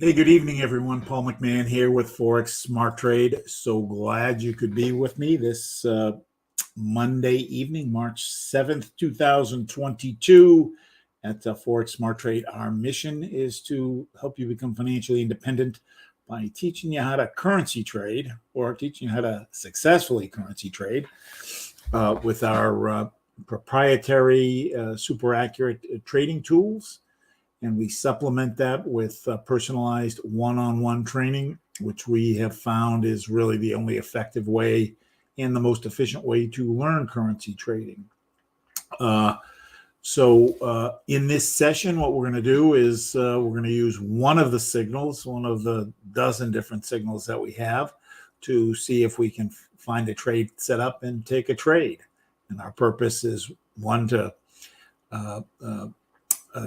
Hey, good evening, everyone. Paul McMann here with Forex Smart Trade. So glad you could be with me this Monday evening, March 7th, 2022 at Forex Smart Trade. Our mission is to help you become financially independent by teaching you how to currency trade or teaching you how to successfully currency trade with our proprietary, super accurate trading tools. And we supplement that with personalized one-on-one training, which we have found is really the only effective way and the most efficient way to learn currency trading. So in this session, what we're going to do is we're going to use one of the signals, one of the dozen different signals that we have, to see if we can find a trade set up and take a trade. And our purpose is, one, to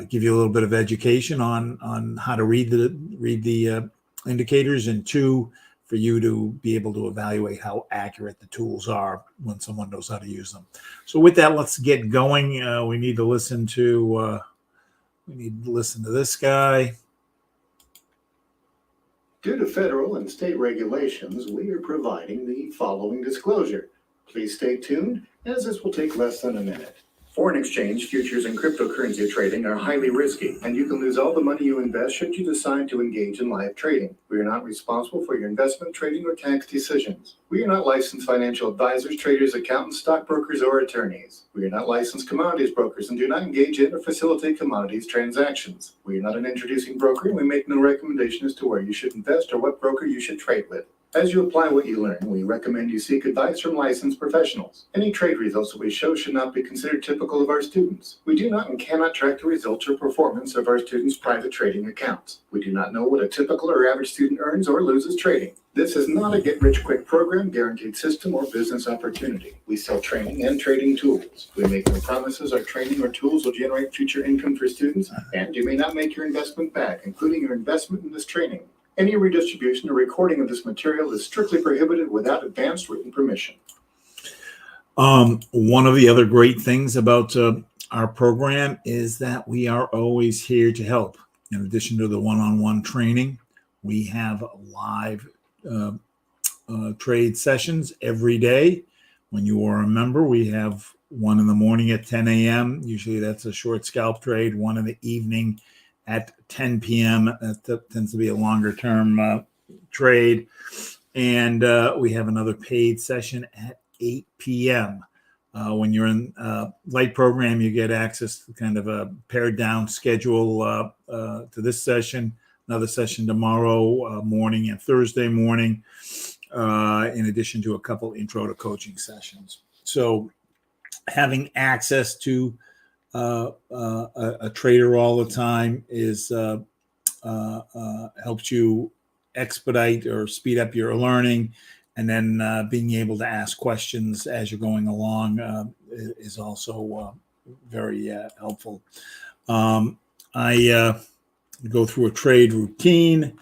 give you a little bit of education on how to read the indicators, and two, for you to be able to evaluate how accurate the tools are when someone knows how to use them. So with that, let's get going. We need to listen to this guy. Due to federal and state regulations, we are providing the following disclosure. Please stay tuned, as this will take less than a minute. Foreign exchange, futures, and cryptocurrency trading are highly risky, and you can lose all the money you invest should you decide to engage in live trading. We are not responsible for your investment, trading, or tax decisions. We are not licensed financial advisors, traders, accountants, stockbrokers, or attorneys. We are not licensed commodities brokers and do not engage in or facilitate commodities transactions. We are not an introducing broker, and we make no recommendation as to where you should invest or what broker you should trade with. As you apply what you learn, we recommend you seek advice from licensed professionals. Any trade results that we show should not be considered typical of our students. We do not and cannot track the results or performance of our students' private trading accounts. We do not know what a typical or average student earns or loses trading. This is not a get-rich-quick program, guaranteed system, or business opportunity. We sell training and trading tools. We make no promises our training or tools will generate future income for students, and you may not make your investment back, including your investment in this training. Any redistribution or recording of this material is strictly prohibited without advance written permission. One of the other great things about our program is that we are always here to help. In addition to the one-on-one training, we have live trade sessions every day. When you are a member, we have one in the morning at 10 a.m. Usually that's a short scalp trade, one in the evening at 10 p.m. That tends to be a longer term trade. And we have another paid session at 8 p.m. When you're in light program, you get access to kind of a pared down schedule to this session, another session tomorrow morning and Thursday morning, in addition to a couple intro to coaching sessions. So having access to a trader all the time is helps you expedite or speed up your learning, and then being able to ask questions as you're going along is also very helpful. I go through a trade routine.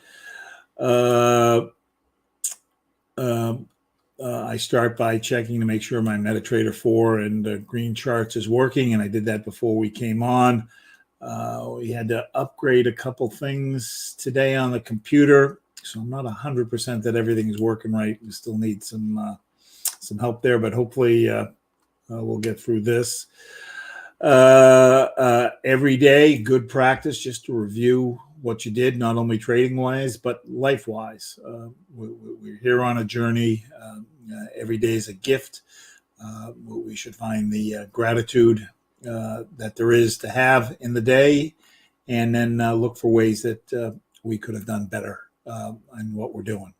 I start by checking to make sure my MetaTrader 4 and the green charts is working, and I did that before we came on. We had to upgrade a couple things today on the computer, so I'm not 100% that everything is working right. We still need some help there, but hopefully we'll get through this. Every day, good practice just to review what you did, not only trading wise, but life wise. We're here on a journey. Every day is a gift. We should find the gratitude that there is to have in the day, and then look for ways that we could have done better in what we're doing.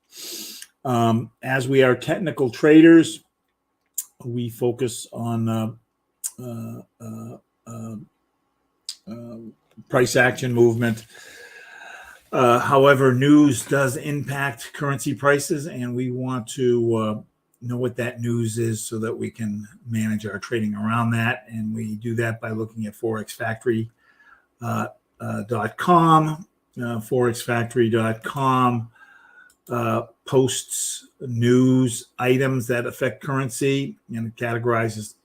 As we are technical traders, we focus on price action movement. However, news does impact currency prices, and we want to know what that news is so that we can manage our trading around that. And we do that by looking at forexfactory.com. Forexfactory.com posts news items that affect currency, and it categorizes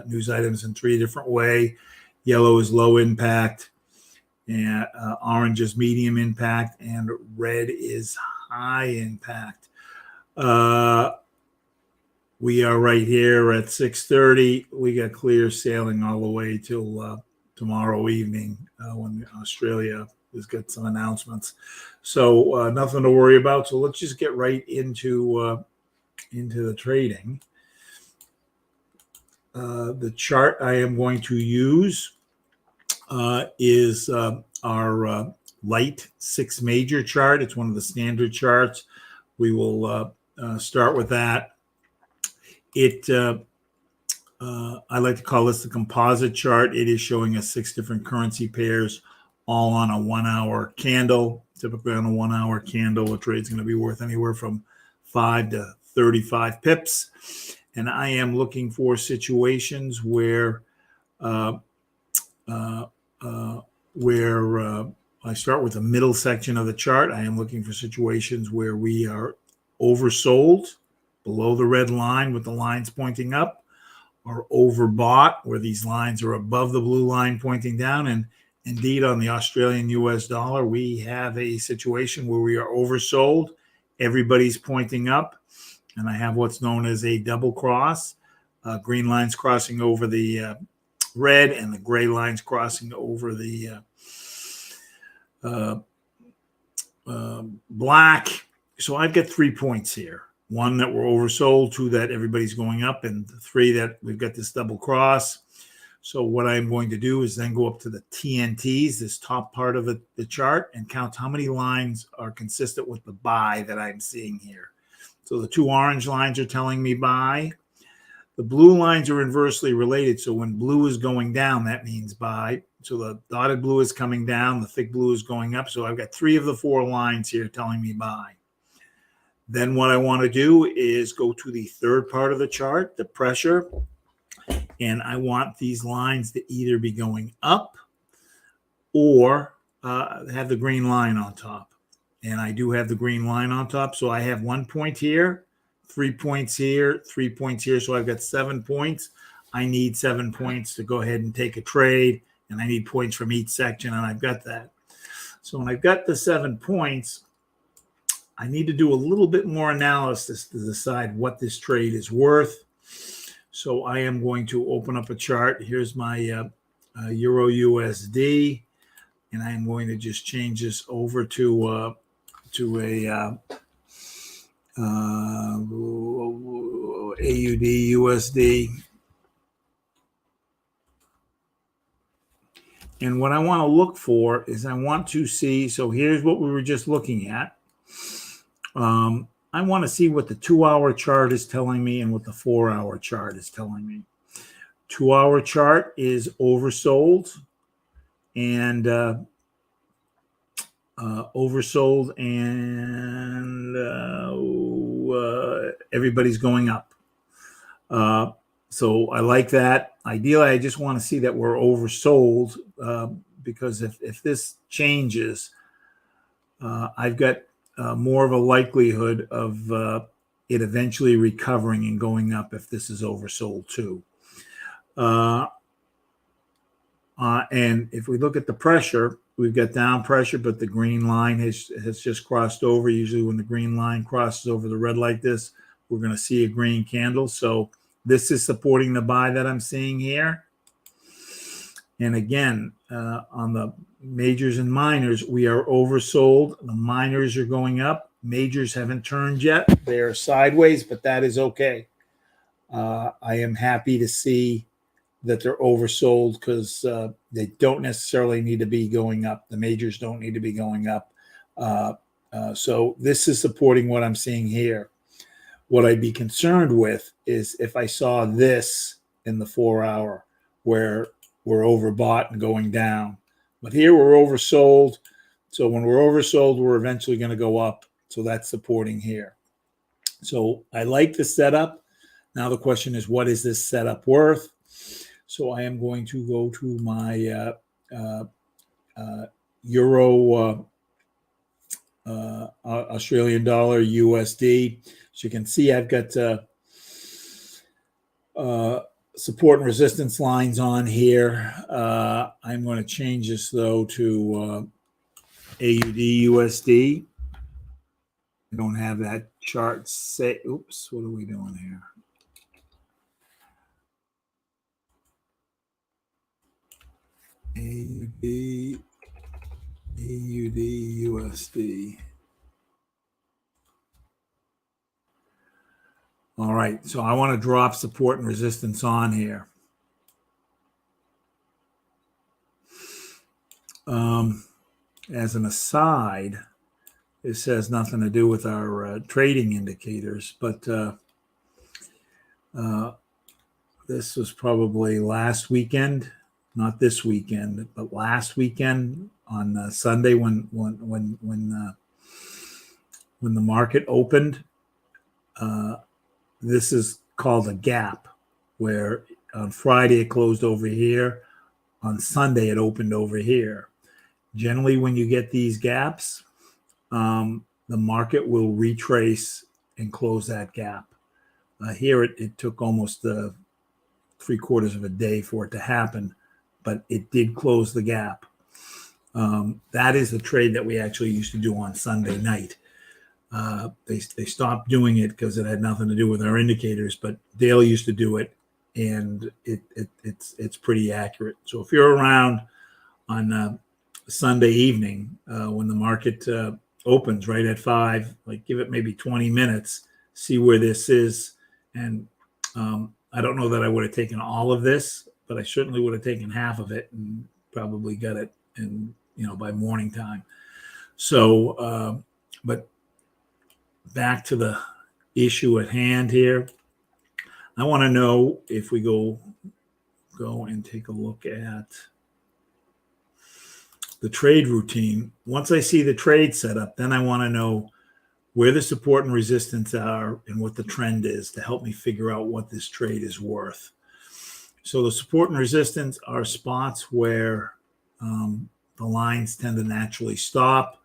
news items in three different ways. Yellow is low impact, and orange is medium impact, and red is high impact. We are right here at 6:30. We got clear sailing all the way till tomorrow evening when Australia has got some announcements. So nothing to worry about. So let's just get right into the trading. The chart I am going to use is our light 6 major chart. It's one of the standard charts. We will start with that. I like to call this the composite chart. It is showing us 6 different currency pairs, all on a 1 hour candle. Typically on a 1 hour candle, a trade's going to be worth anywhere from 5 to 35 pips. And I am looking for situations where I start with the middle section of the chart. I am looking for situations where we are oversold below the red line with the lines pointing up, or overbought where these lines are above the blue line pointing down. And indeed, on the Australian US dollar, we have a situation where we are oversold. Everybody's pointing up. And I have what's known as a double cross. Green lines crossing over the red, and the gray lines crossing over the black. So I've got 3 points here. 1 that we're oversold, 2 that everybody's going up, and 3 that we've got this double cross. So what I'm going to do is then go up to the TNTs, this top part of the chart, and count how many lines are consistent with the buy that I'm seeing here. So the 2 orange lines are telling me buy. The blue lines are inversely related. So when blue is going down, that means buy. So the dotted blue is coming down, the thick blue is going up. So I've got 3 of the 4 lines here telling me buy. Then what I want to do is go to the third part of the chart, the pressure. And I want these lines to either be going up or have the green line on top. And I do have the green line on top. So I have 1 point here, 3 points here, 3 points here. So I've got 7 points. I need 7 points to go ahead and take a trade. And I need points from each section. And I've got that. So when I've got the 7 points, I need to do a little bit more analysis to decide what this trade is worth. So I am going to open up a chart. Here's my Euro USD. And I am going to just change this over to a AUD USD. And what I want to look for is I want to see, so here's what we were just looking at. I want to see what the 2 hour chart is telling me and what the 4 hour chart is telling me. 2 hour chart is oversold and everybody's going up. So I like that. Ideally, I just want to see that we're oversold because if this changes, I've got more of a likelihood of it eventually recovering and going up if this is oversold too. And if we look at the pressure, we've got down pressure, but the green line has just crossed over. Usually when the green line crosses over the red like this, we're going to see a green candle. So this is supporting the buy that I'm seeing here. And again, on the majors and minors, we are oversold. The minors are going up. Majors haven't turned yet. They are sideways, but that is okay. I am happy to see that they're oversold because they don't necessarily need to be going up. The majors don't need to be going up. So this is supporting what I'm seeing here. What I'd be concerned with is if I saw this in the 4 hour where we're overbought and going down. But here we're oversold. So when we're oversold, we're eventually going to go up. So that's supporting here. So I like the setup. Now the question is, what is this setup worth? So I am going to go to my Euro, Australian dollar, USD. So you can see I've got support and resistance lines on here. I'm going to change this though to AUD USD. I don't have that chart say. Oops, what are we doing here? AUD USD. All right, so I want to drop support and resistance on here. As an aside, this has nothing to do with our trading indicators, but this was probably last weekend, not this weekend, but last weekend on Sunday when the market opened. This is called a gap, where on Friday it closed over here, on Sunday it opened over here. Generally, when you get these gaps, the market will retrace and close that gap. Here it took almost 3/4 of a day for it to happen, but it did close the gap. That is the trade that we actually used to do on Sunday night. They stopped doing it because it had nothing to do with our indicators, but Dale used to do it, and it's pretty accurate. So if you're around on Sunday evening when the market opens right at 5, like give it maybe 20 minutes, see where this is. And I don't know that I would have taken all of this, but I certainly would have taken half of it and probably got it in, by morning time. So, but back to the issue at hand here. I want to know if we go and take a look at the trade routine. Once I see the trade set up, then I want to know where the support and resistance are and what the trend is to help me figure out what this trade is worth. So the support and resistance are spots where the lines tend to naturally stop.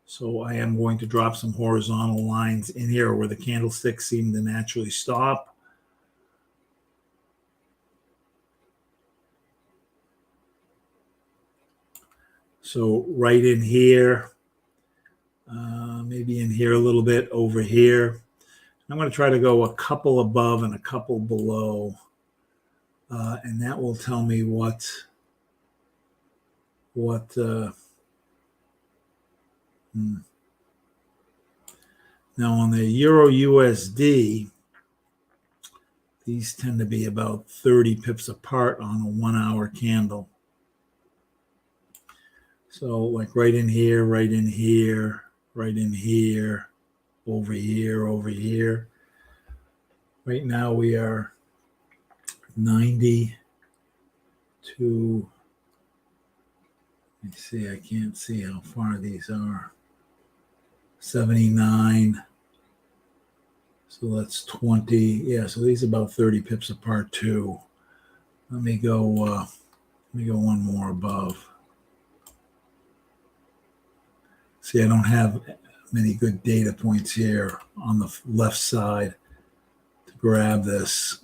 So I am going to drop some horizontal lines in here where the candlesticks seem to naturally stop. So right in here, maybe in here a little bit, over here. I'm going to try to go a couple above and a couple below. And that will tell me what now on the Euro USD, these tend to be about 30 pips apart on a 1 hour candle. So like right in here, right in here, right in here, over here, over here. Right now we are 90 to, let me see, I can't see how far these are. 79. So that's 20. Yeah, so these are about 30 pips apart too. Let me go one more above. See, I don't have many good data points here on the left side to grab this.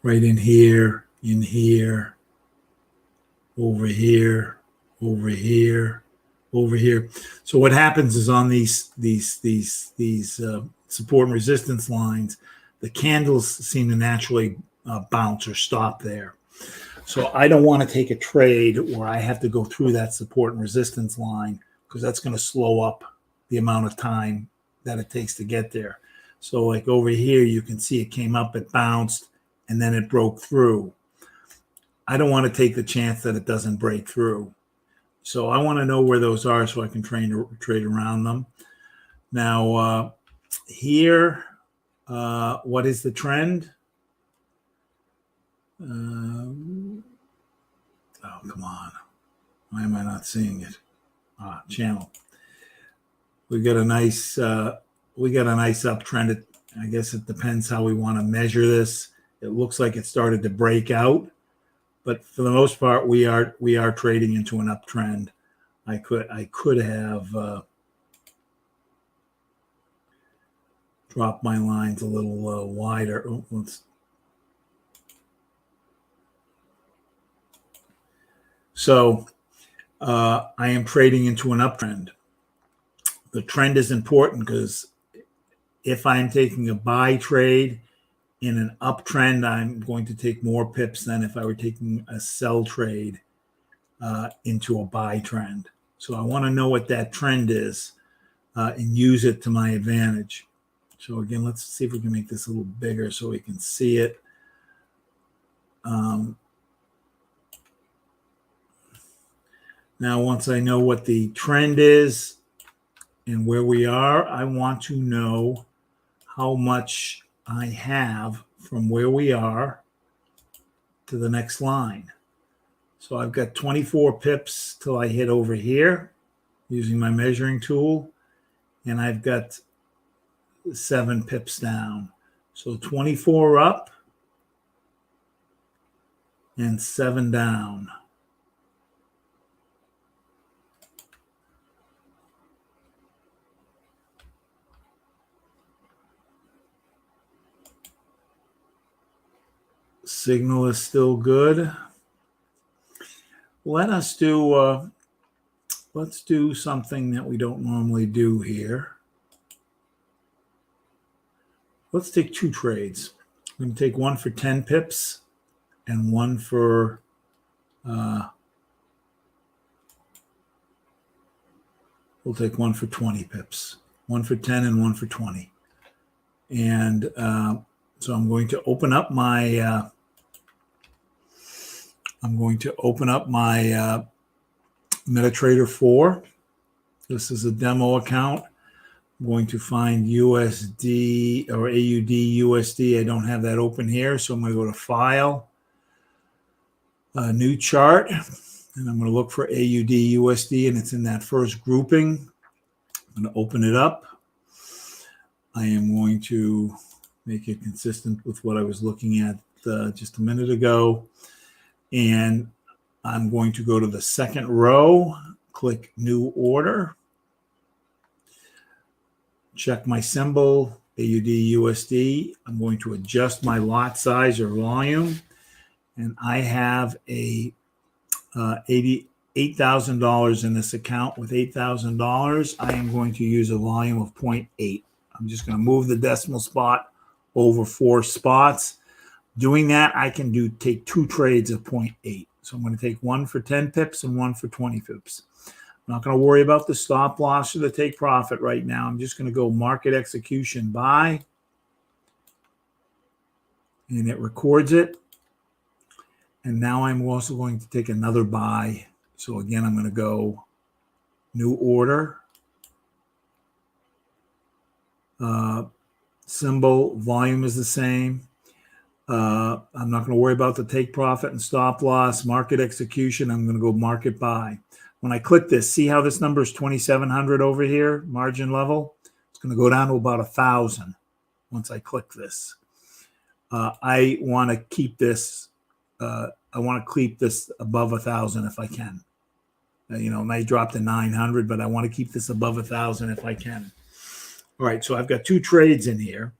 Right in here, over here, over here, over here. So what happens is on these support and resistance lines, the candles seem to naturally bounce or stop there. So I don't want to take a trade where I have to go through that support and resistance line, because that's going to slow up the amount of time that it takes to get there. So like over here, you can see it came up, it bounced, and then it broke through. I don't want to take the chance that it doesn't break through. So I want to know where those are so I can trade around them. Now, here, what is the trend? Oh, come on. Why am I not seeing it? Channel. We got a nice uptrend. I guess it depends how we want to measure this. It looks like it started to break out, but for the most part, we are trading into an uptrend. I could have drop my lines a little wider. So I am trading into an uptrend. The trend is important because if I'm taking a buy trade in an uptrend, I'm going to take more pips than if I were taking a sell trade into a buy trend. So I want to know what that trend is and use it to my advantage. So again, let's see if we can make this a little bigger so we can see it. Now, once I know what the trend is and where we are, I want to know how much I have from where we are to the next line. So I've got 24 pips till I hit over here using my measuring tool, and I've got 7 pips down. So 24 up and 7 down. Signal is still good. Let's do something that we don't normally do here. Let's take 2 trades. I'm going to take one for 10 pips and one for we'll take one for 20 pips. One for 10 and one for 20. And so I'm going to open up my MetaTrader 4. This is a demo account. I'm going to find USD or AUD USD. I don't have that open here, so I'm going to go to File, New Chart, and I'm going to look for AUD USD, and it's in that first grouping. I'm going to open it up. I am going to make it consistent with what I was looking at just a minute ago. And I'm going to go to the second row, click New Order, check my symbol, AUD USD. I'm going to adjust my lot size or volume, and I have a $8,000 in this account. With $8,000, I am going to use a volume of 0.8. I'm just going to move the decimal spot over 4 spots. Doing that, I can take 2 trades of 0.8. So I'm going to take one for 10 pips and one for 20 pips. I'm not going to worry about the stop loss or the take profit right now. I'm just going to go market execution buy. And it records it. And now I'm also going to take another buy. So again, I'm going to go New Order. Symbol, volume is the same. I'm not going to worry about the take profit and stop loss. Market execution, I'm going to go market buy. When I click this, see how this number is 2,700 over here, margin level? It's going to go down to about 1,000 once I click this. I want to keep this. I want to keep this above 1,000 if I can. It may drop to 900, but I want to keep this above 1,000 if I can. All right, so I've got 2 trades in here.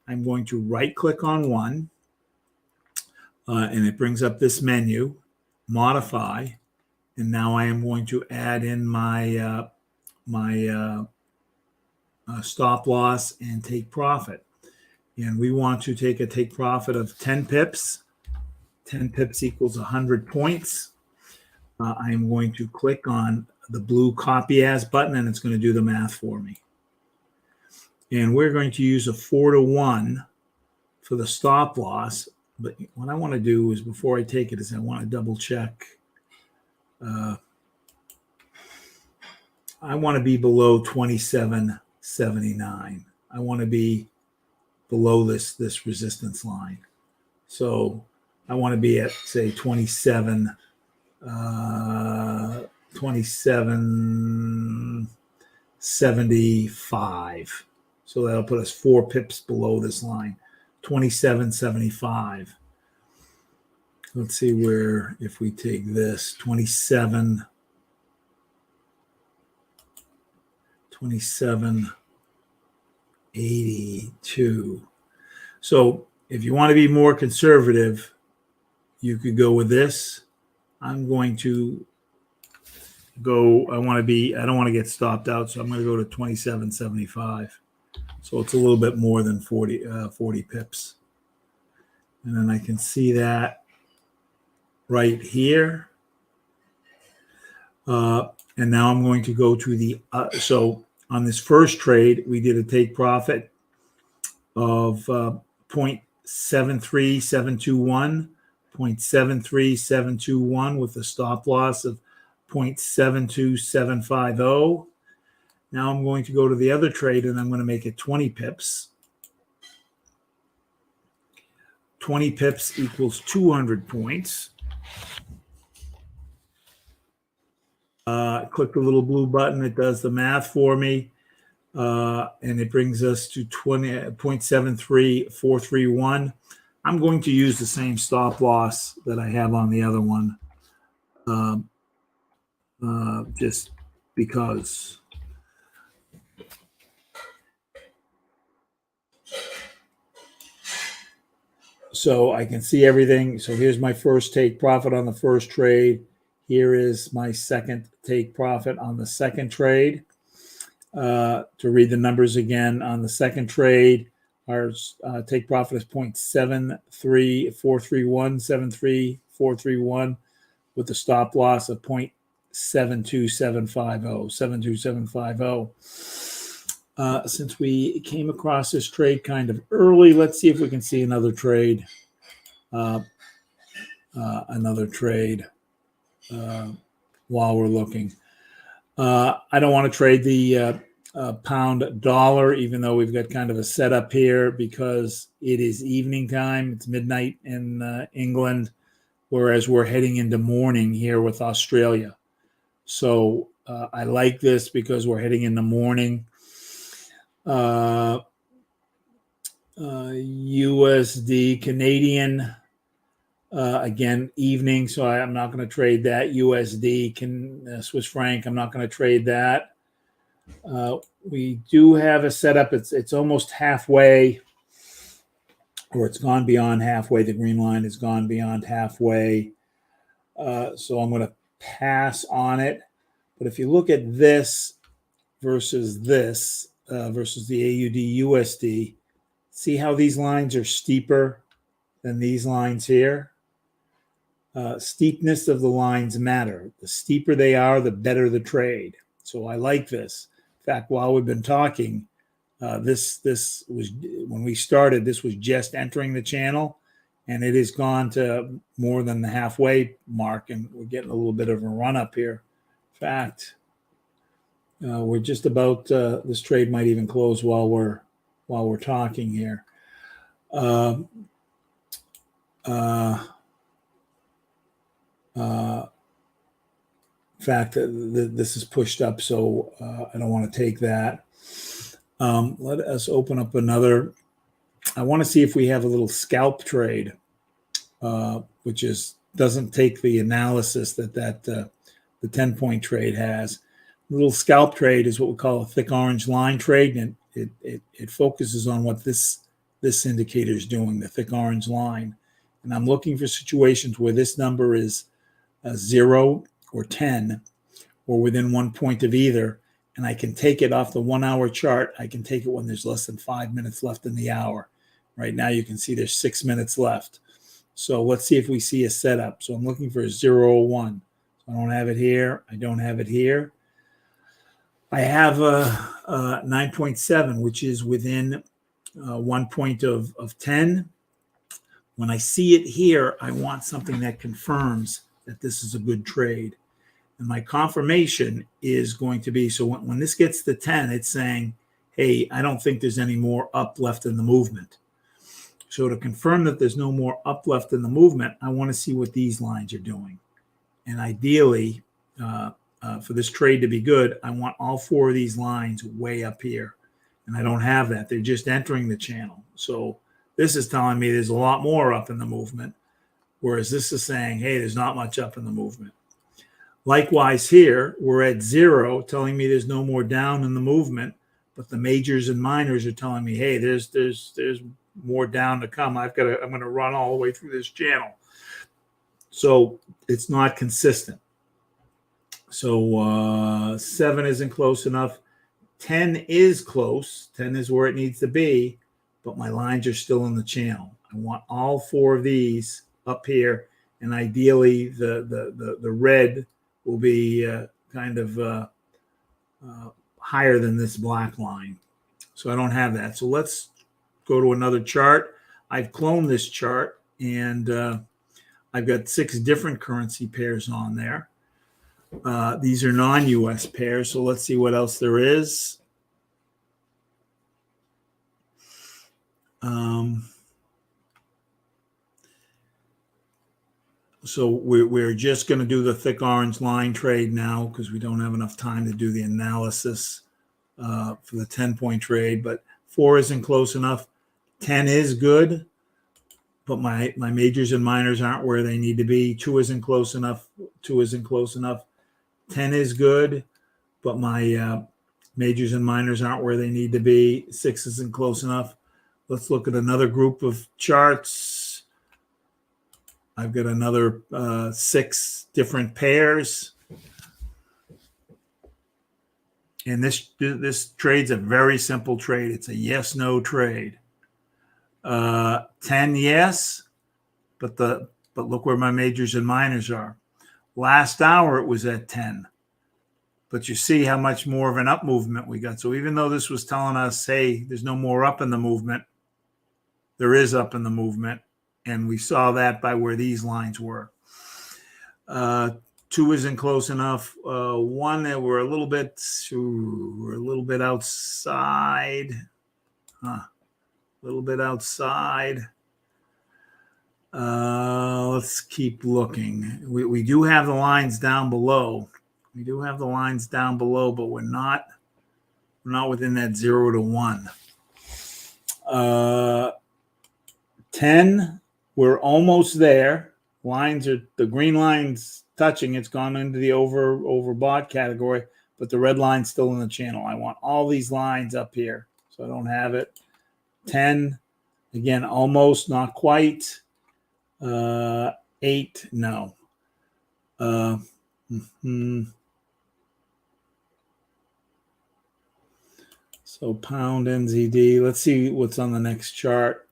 I'm going to right-click on one, and it brings up this menu, modify, and now I am going to add in my stop loss and take profit. And we want to take a take profit of 10 pips. 10 pips equals 100 points. I am going to click on the blue copy as button, and it's going to do the math for me. And we're going to use a 4-to-1 for the stop loss. But what I want to do is, before I take it, is I want to double check. I want to be below 27.79. I want to be below this resistance line. So I want to be at, say, 27.75. So that'll put us 4 pips below this line, 27.75. Let's see where, if we take this, 27 27 82. So if you want to be more conservative, you could go with this. I'm going to go, I don't want to get stopped out, so I'm going to go to 27.75. So it's a little bit more than 40 pips. And then I can see that right here. And now I'm going to go to the, so on this first trade, we did a take profit of 0.73721, 0.73721 with a stop loss of 0.72750. Now I'm going to go to the other trade and I'm going to make it 20 pips. 20 pips equals 200 points. Click the little blue button. It does the math for me. And it brings us to 0.73431. I'm going to use the same stop loss that I have on the other one, just because. So I can see everything. So here's my first take profit on the first trade. Here is my second take profit on the second trade. To read the numbers again, on the second trade, our take profit is 0.73431, 73431, with a stop loss of 0.72750, 72750. Since we came across this trade kind of early, let's see if we can see another trade. While we're looking. I don't want to trade the pound dollar, even though we've got kind of a setup here because it is evening time. It's midnight in England, whereas we're heading into morning here with Australia. So I like this because we're heading into morning. USD, Canadian, again, evening, so I'm not going to trade that. USD, Swiss franc, I'm not going to trade that. We do have a setup. It's almost halfway, or it's gone beyond halfway. The green line has gone beyond halfway. So I'm going to pass on it. But if you look at this versus this, versus the AUD USD, see how these lines are steeper than these lines here? Steepness of the lines matter. The steeper they are, the better the trade. So I like this. In fact, while we've been talking, this was, when we started, this was just entering the channel, and it has gone to more than the halfway mark, and we're getting a little bit of a run up here. In fact, we're just about, this trade might even close while we're talking here. In fact, this is pushed up, so I don't want to take that. Let us open up another. I want to see if we have a little scalp trade, which doesn't take the analysis that the 10-point trade has. A little scalp trade is what we call a thick orange line trade, and it focuses on what this indicator is doing, the thick orange line. And I'm looking for situations where this number is 0 or 10, or within 1 point of either, and I can take it off the 1 hour chart. I can take it when there's less than 5 minutes left in the hour. Right now you can see there's 6 minutes left. So let's see if we see a setup. So I'm looking for a 0 or 1. So I don't have it here. I don't have it here. I have a 9.7, which is within 1 point of 10. When I see it here, I want something that confirms that this is a good trade. And my confirmation is going to be, so when this gets to 10, it's saying, hey, I don't think there's any more up left in the movement. So to confirm that there's no more up left in the movement, I want to see what these lines are doing. And ideally, for this trade to be good, I want all 4 of these lines way up here. And I don't have that. They're just entering the channel. So this is telling me there's a lot more up in the movement, whereas this is saying, hey, there's not much up in the movement. Likewise here, we're at 0, telling me there's no more down in the movement, but the majors and minors are telling me, hey, there's more down to come. I'm going to run all the way through this channel. So it's not consistent. So 7 isn't close enough. 10 is close. 10 is where it needs to be, but my lines are still in the channel. I want all 4 of these up here, and ideally the red will be kind of higher than this black line. So I don't have that. So let's go to another chart. I've cloned this chart, and I've got 6 different currency pairs on there. These are non-US pairs, so let's see what else there is. So we're just going to do the thick orange line trade now because we don't have enough time to do the analysis for the 10-point trade. But 4 isn't close enough. 10 is good, but my majors and minors aren't where they need to be. 2 isn't close enough. 2 isn't close enough. 10 is good, but my majors and minors aren't where they need to be. 6 isn't close enough. Let's look at another group of charts. I've got another 6 different pairs. And this trade's a very simple trade. It's a yes-no trade. 10 yes, but look where my majors and minors are. Last hour it was at 10. But you see how much more of an up movement we got. So even though this was telling us, hey, there's no more up in the movement, there is up in the movement. And we saw that by where these lines were. 2 isn't close enough. 1, that we're a little bit outside. A little bit outside. Let's keep looking. We do have the lines down below. We do have the lines down below, but we're not within that 0 to 1. 10, we're almost there. The green line's touching. It's gone into the overbought category, but the red line's still in the channel. I want all these lines up here, so I don't have it. 10, again, almost, not quite. 8, no. So pound NZD. Let's see what's on the next chart.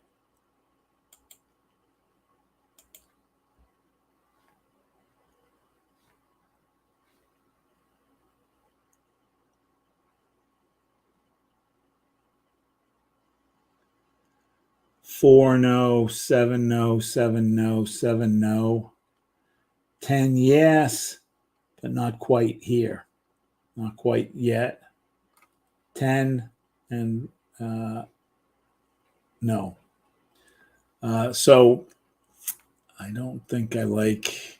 Four no, 7 no, 7 no, 7 no. 10 yes, but not quite here. Not quite yet. 10 and no. So I don't think I like.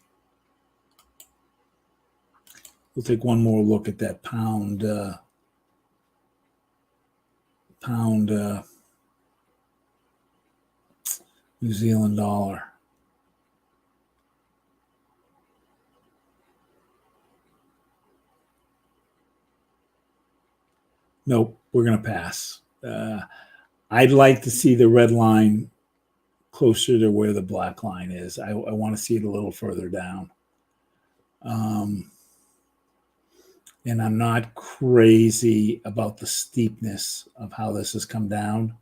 We'll take one more look at that pound New Zealand dollar. Nope, we're going to pass. I'd like to see the red line closer to where the black line is. I want to see it a little further down. And I'm not crazy about the steepness of how this has come down.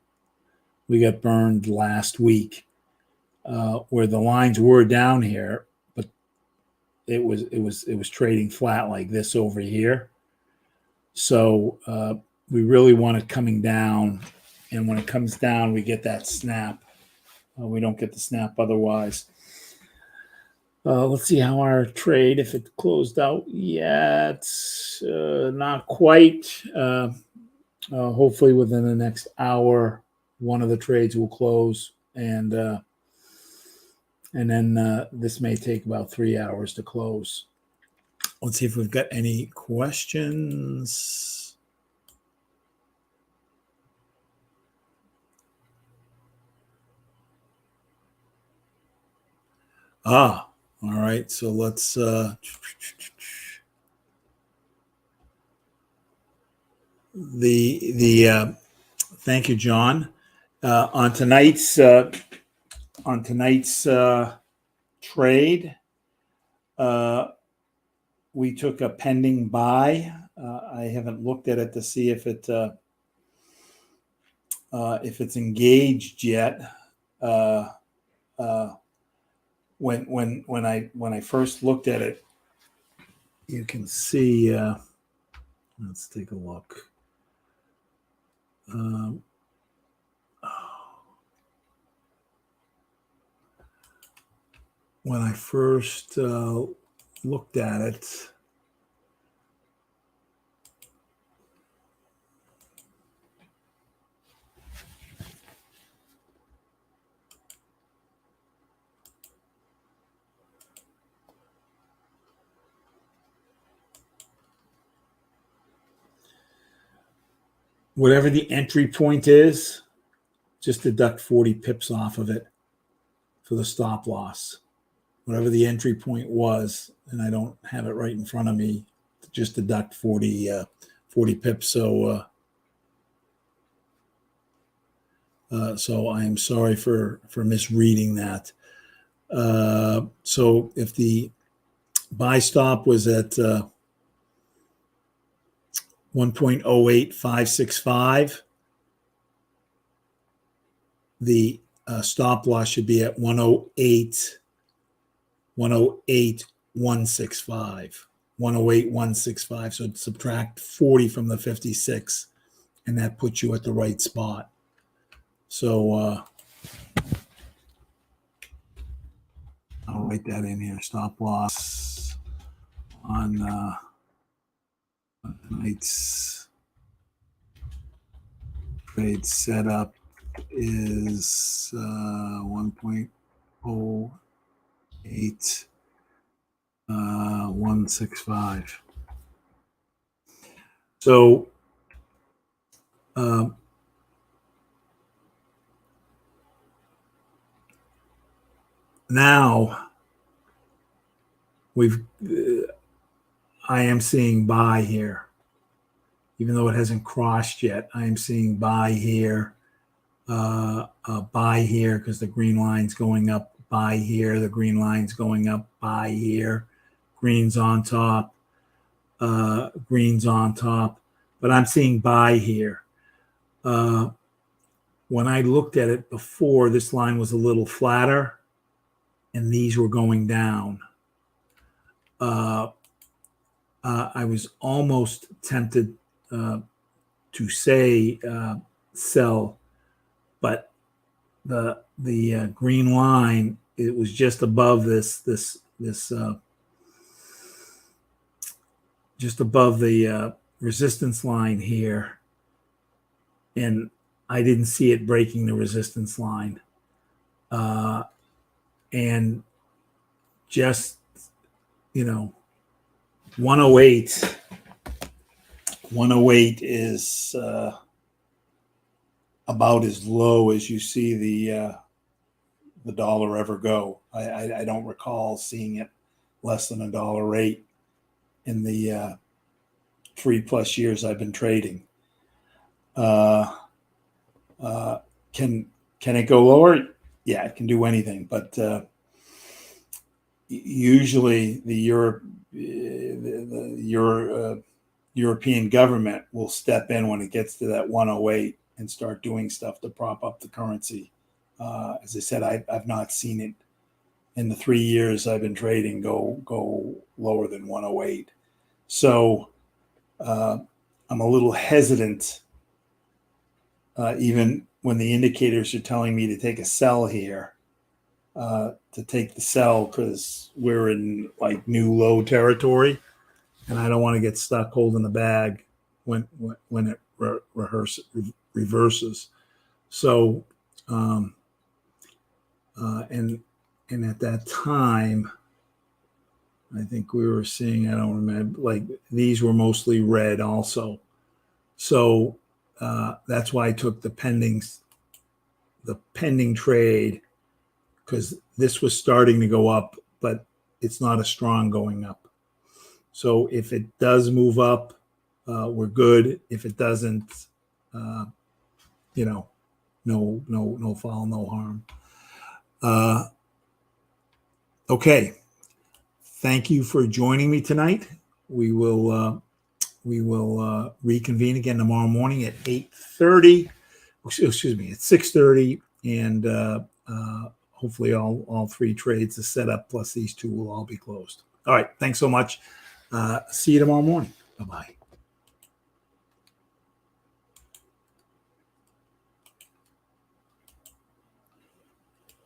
We got burned last week where the lines were down here, but it was trading flat like this over here. So we really want it coming down, and when it comes down, we get that snap. We don't get the snap otherwise. Let's see how our trade, if it closed out yet. Not quite. Hopefully within the next hour, one of the trades will close, and then this may take about 3 hours to close. Let's see if we've got any questions. All right. So let's Thank you, John. On tonight's trade, we took a pending buy. I haven't looked at it to see if it's engaged yet. When I first looked at it, you can see. Let's take a look. When I first looked at it, whatever the entry point is, just deduct 40 pips off of it for the stop loss. Whatever the entry point was, and I don't have it right in front of me, just deduct 40 pips. So I am sorry for misreading that. So if the buy stop was at 1.08565, the stop loss should be at 108,165. 108,165. So subtract 40 from the 56, and that puts you at the right spot. So I'll write that in here. Stop loss on tonight's trade setup is 1.08165. So now I am seeing buy here, even though it hasn't crossed yet. I am seeing buy here, buy here because the green line's going up, buy here, the green line's going up, buy here, green's on top, but I'm seeing buy here. When I looked at it before, this line was a little flatter and these were going down. I was almost tempted to say sell, but the green line, it was just above just above the resistance line here, and I didn't see it breaking the resistance line, and just 108 is about as low as you see the dollar ever go. I don't recall seeing it less than $1.08 in the 3+ years I've been trading. Can it go lower? Yeah, it can do anything, but usually the European government will step in when it gets to that 108 and start doing stuff to prop up the currency. As I said, I've not seen it in the 3 years I've been trading go lower than 108. So I'm a little hesitant, even when the indicators are telling me to take a sell here, to take the sell because we're in like new low territory, and I don't want to get stuck holding the bag when it reverses. So, and at that time, I think we were seeing, I don't remember, like these were mostly red also. So that's why I took the pending trade, because this was starting to go up, but it's not a strong going up. So if it does move up, we're good. If it doesn't, no foul, no harm. Okay. Thank you for joining me tonight. We will reconvene again tomorrow morning at 8:30. Excuse me, at 6:30, and hopefully all three trades are set up. Plus these two will all be closed. All right. Thanks so much. See you tomorrow morning. Bye-bye.